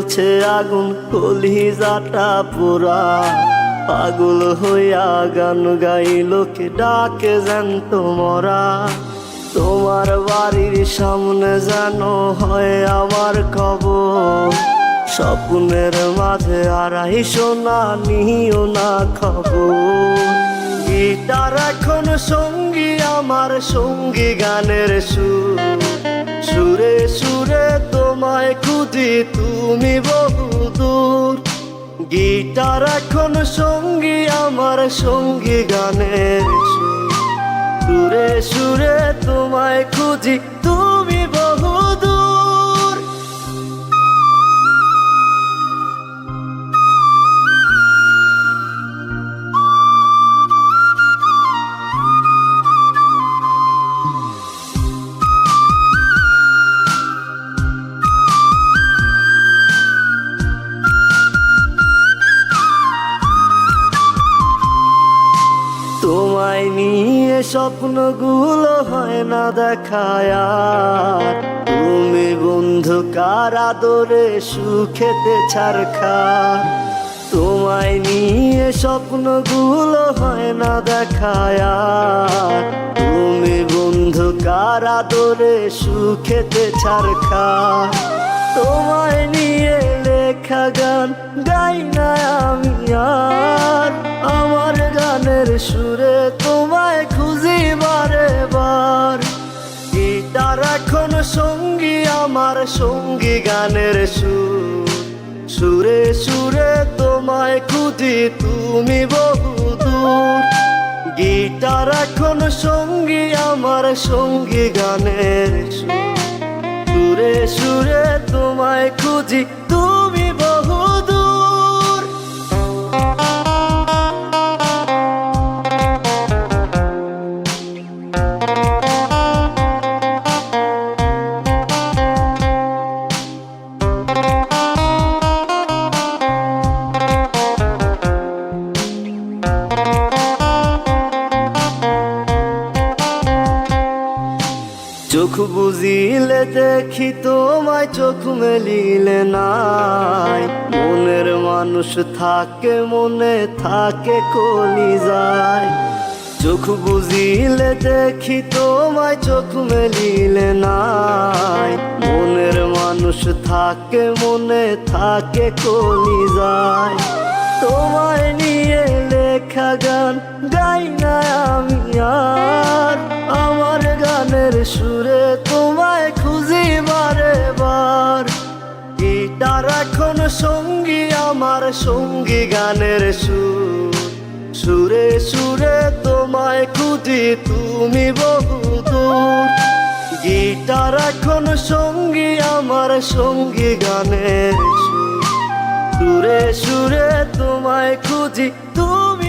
জ্বলছে আগুন কলিজাটা পোড়া, পাগল হইয়া গান গাই লোকে ডাকে জ্যান্ত মরা। তোমার বাড়ির সামনে যেন হয় আমার কবর, স্বপ্নের মাঝে আড়াই সোনা নিও না খবর। গিটার এখন সঙ্গী আমার, সঙ্গী গানের সুর, সুরে সুরে তোমায় খুঁজি তুমি বহুদূর। গিটার এখন সঙ্গী আমার, সঙ্গী গানের সুর, সুরে সুরে তোমায় খুঁজি তুমি বহুদূর। তোমায় নিয়ে স্বপ্নগুলো হয় না দেখায় আর, তুমি বন্ধু কার আদরে সুখেতে ছারখার। তোমায় নিয়ে স্বপ্নগুলো হয় না দেখায় আর, তুমি বন্ধু কার আদরে সুখেতে ছারখার। তোমায় নিয়ে লেখা গান গাই না আমি আর, আমার গানের সুরে তোমায় খুঁজি বারে বার। গিটার এখন সঙ্গী আমার, সঙ্গী গানের সুর, সুরে সুরে তোমায় খুঁজি তুমি বহুদূর। গিটার এখন সঙ্গী আমার, সঙ্গী গানের সুর, সুরে সুরে তোমায় খুঁজি তুমি বহুদূর। চোখ বুঝিলে দেখি তোমায়, চোখ মেলিলে নাই। মনের মানুষ থাকে মনে থাকে কলিজায়। চোখ বুঝিলে দেখি তোমায়, চোখ মেলিলে নাই। মনের মানুষ থাকে মনে থাকে কলিজায়। তোমায় নিয়ে লেখা গান গাই না আমি আর, আমার গানের সুরে তোমায় খুঁজি বারে বার। গিটার এখন সঙ্গী আমার, সঙ্গী গানের সুর, সুরে সুরে তোমায় খুঁজি তুমি বহুদূর। গিটার এখন সঙ্গী আমার, সঙ্গী গানের সুর, সুরে সুরে তোমায় খুঁজি তুমি